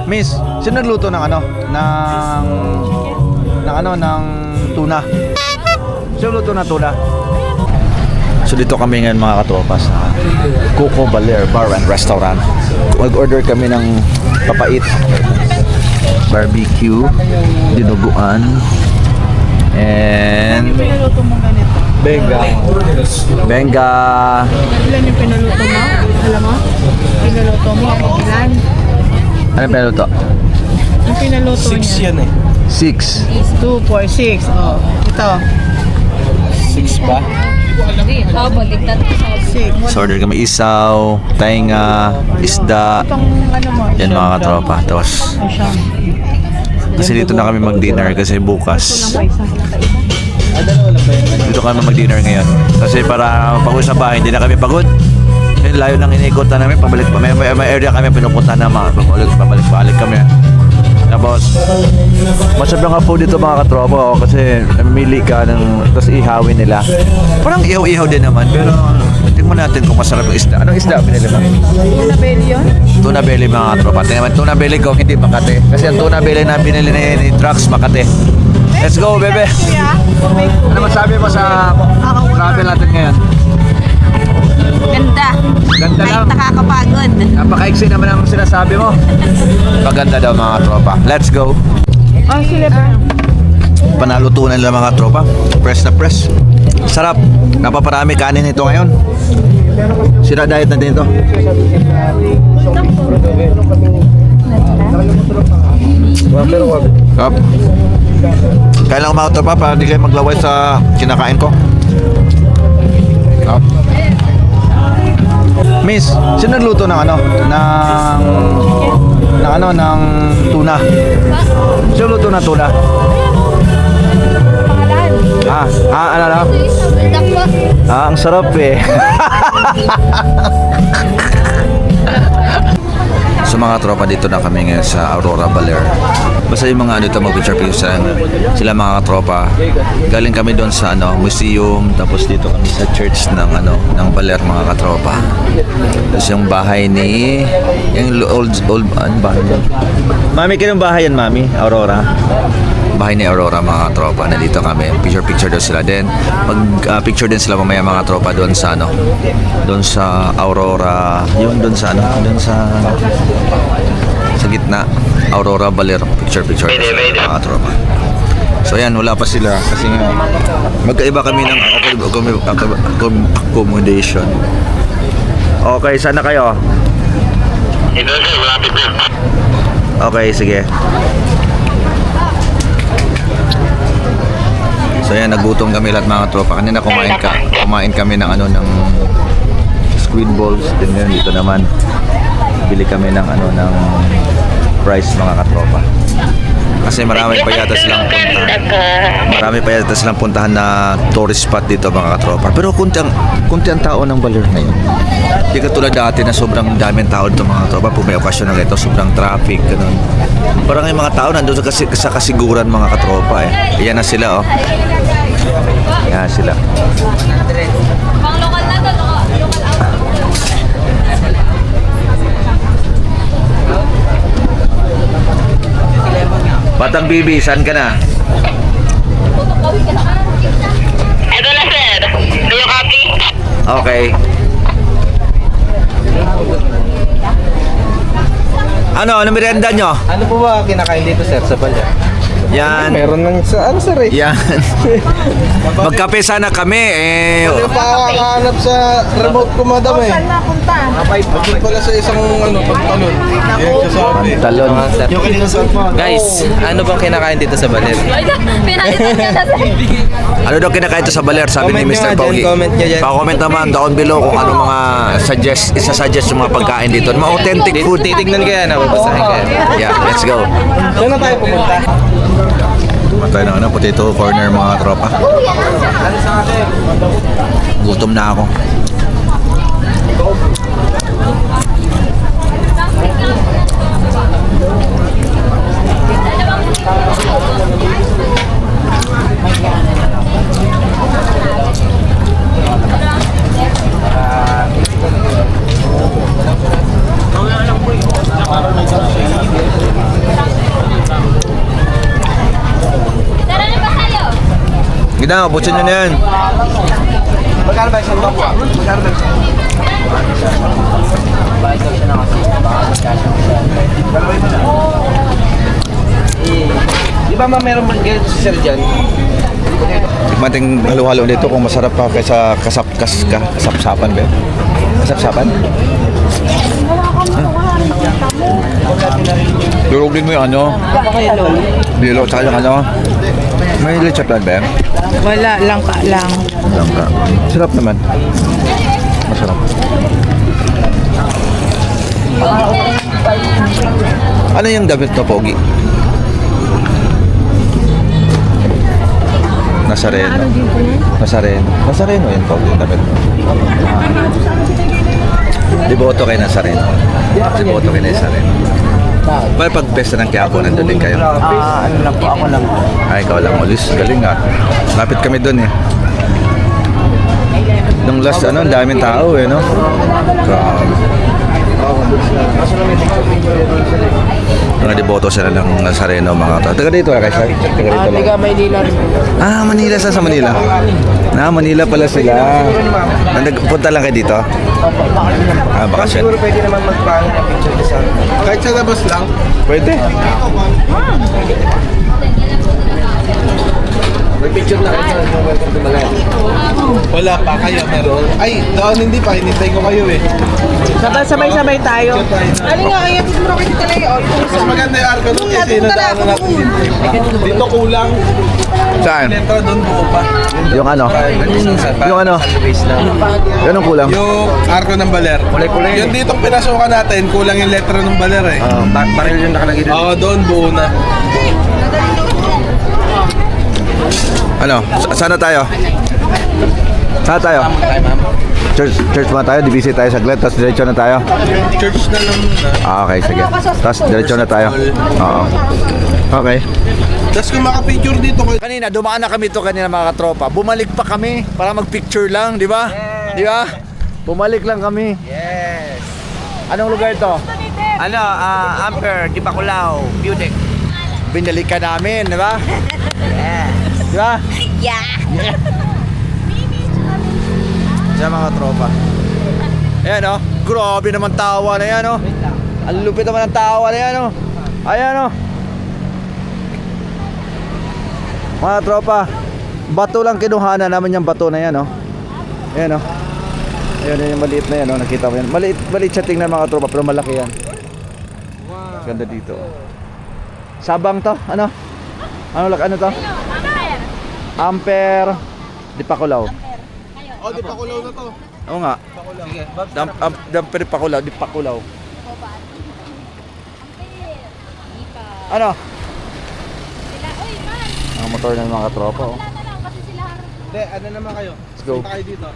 Miss, sino nagluto ng ano? Ng tuna? Sino nagluto ng tuna? So dito kami ngayon mga katropa sa Coco Baler Bar and Restaurant. Mag-order kami ng papait, barbecue, dinuguan, and Pinaluto mo ganito. benga. Ilan yung pinaluto mo? Alam mo? Pinaluto mo, ilan? Ano pinaluto? Yung pinaluto 6 niya. yan eh. 6. 2, 4, 6. Oh, ito. 6 ba? 6. So order kami isaw, tainga, isda. Itong ano mo? Yan mga katropa. Tapos Ay, siya. kasi dito na kami mag-dinner kasi bukas Lang pa isa. dito kami mag-dinner ngayon. Kasi para pag sa bahay, hindi na kami pagod. Yung layo ng iniikutan namin, pabalik pa. May area kami pinupuntahan na mga pabalik kami. Tapos, masarap nga po dito mga katropa kasi namimili ka ng, tapos ihawin nila. Parang ihaw-ihaw din naman, pero tingnan natin kung masarap yung isda. Anong isda pinili mo? Tuna belly yun? Tuna belly mga katropa. Tingnan, tuna belly ko, hindi Makati. Kasi ang tuna belly na binili ni Drax, Makati. Let's go, bebe! Kuya, may Ano masabi mo sa travel natin ngayon? Ganda. Ganda Kahit lang. nakakapagod. Napaka-iksi naman ang sinasabi mo. Maganda daw mga tropa. Let's go. Oh, sila ba? Panalutunan lang mga tropa. Press na press. Sarap. Napaparami kanin ito ngayon. Sira diet natin ito. Sarap. Kaya lang mga tropa para di kayo maglaway sa kinakain ko. Sarap. Miss, sino nagluto ng ano? Ng tuna? Sino nagluto ng tuna? Ano? Ang sarap eh. So mga tropa, dito na kami ngayon sa Aurora Baler. Basta yung mga ano ito, mag-picture sila mga tropa. Galing kami doon sa museum, tapos dito kami sa church ng Baler mga katropa. Tapos yung bahay ni yung old bahay niya. Mami, kinong bahay yan, Mami? Aurora? Bahay ni Aurora mga tropa. Nandito kami. Picture daw sila. Then mag-picture din sila mamaya mga tropa doon sa doon sa Aurora, yung doon sa sa gitna, Aurora Baler. Picture daw sila mga tropa. So yan, wala pa sila kasi nga magkaiba kami ng accommodation. Okay, sana kayo? Okay, sige. So yan, nagutom kami lahat mga tropa. Kanina kumain kami ng ng squid balls. Din ngayon dito naman bili kami ng ng fries mga katropa. Kasi marami pa yata silang puntahan na tourist spot dito mga katropa. Pero kunti ang tao ng Baler ngayon. Hindi katulad dati na sobrang daming tao dito mga tropa. Kung may okasyon na ganito, sobrang traffic, ganun. Parang yung mga tao nandun sa kasiguran mga katropa eh. Ayan na sila oh. Ayan sila. Pang lokal na to, lokal out. Batang Bibi, saan ka na? Ito na sir, yung copy. Okay. Ano merienda nyo? Ano po ba kinakain dito sir sa Baler? Yan. Meron ng sa ano sir eh? Yan. Magkape sana kami eh. Ano pa kakahanap sa remote ko madam eh? Saan napunta? Doon pala sa isang pagtalon. Yan kasabi. Talon. Yung kinasal pa. Guys, ano bang kinakain dito sa Baler? Pinakita niya na sa... Ano daw kinakain to sa Baler? Sabi ni Comment nyo Mr. nga dyan, Pogi. comment nyo dyan. Pa-comment naman down below kung ano mga isa-suggest yung mga pagkain dito. Mga authentic food. Titignan ko yan, babasahin ko yan. Yeah, let's go. Saan na tayo pupunta? Matay na potato corner mga tropa. Gutom na ako. Sige na, abutin nyo na yan. Magkano ba isang bakwa? Magkano ba isang Di ba ma meron ganito si Sir dyan? Mating halo-halo dito kung masarap pa kaysa kasapsapan ba? Kasapsapan? Durugin mo yung ano? Bilo, tsaka yung ano? May lechaplan ba yan? Wala, langka lang. Langka. Sarap naman. Masarap. Ano yung damit na pogi? Nazareno. Nazareno. Nazareno yan pogi yung damit. Deboto kay Nazareno. Deboto kay Nazareno. Well, pag pesta ng Quiapo, nandun din kayo. Ano lang po, ako lang. Ay, ikaw lang ulis. Galing nga. Lapit kami doon eh. Nung last, ano, ang daming tao eh, no? Grabe. Mga deboto sila ng Nazareno, mga tao. Taga dito kay Sir? Taga dito lang. Maynila. Ah, Manila. Saan sa Manila? Manila pala sila. Nagpunta lang kayo dito? Bakasyon. Siguro pwede naman magpangin ng picture sa Kahit sa labas lang. Pwede. Mag-picture na kayo sa welcome to Malaya. Wala pa, kayo meron. Ay, doon hindi pa, hinintay ko kayo eh. Sabay-sabay tayo. Ano nga, kaya mo rin talaga. Mas maganda yung arko doon kasi nadaanan natin dito. Dito kulang. Saan? Dito, doon buo pa. Yung ano? Yung ano? Ganun kulang? Yung arko ng baler. Kulay-kulay Yung ditong pinasukan natin, kulang yung letra ng baler eh. Baril yung nakalagay doon. Oo, doon buo na. Ano? Sana tayo? Sana tayo? Church muna tayo, divisi tayo saglit, tapos diretso na tayo. Church na lang muna. Okay, sige. Tapos diretso na tayo. Oo. Okay. Tapos kung makapicture dito kayo. Kanina, dumaan na kami to kanina mga katropa. Bumalik pa kami para mag-picture lang, di ba? Di ba? Bumalik lang kami. Yes. Anong lugar to? Ano, Amper, Di Baculaw, Budik. Binalikan namin, di ba? Yes. Di ba? Yeah. Sa mga tropa. Ayan oh. Grabe naman tawa na yan oh. Ang lupit naman ng tawa na yan oh. Ayan oh. Mga tropa, bato lang kinuhanan namin yung bato na yan oh. Ayan oh. Ayan yung maliit na yan oh. Nakita mo yan. Maliit siya tingnan mga tropa pero malaki yan. Ganda dito. Sabang to? Ano? Ano to? Ampere Di Baculaw. Oh, di pa kulaw na to. Oo nga. Sige, Damper Di Baculaw, Di Baculaw. Ano? Ang motor ng mga tropa oh. Hindi, ano naman kayo? Let's go. Punta kayo dito.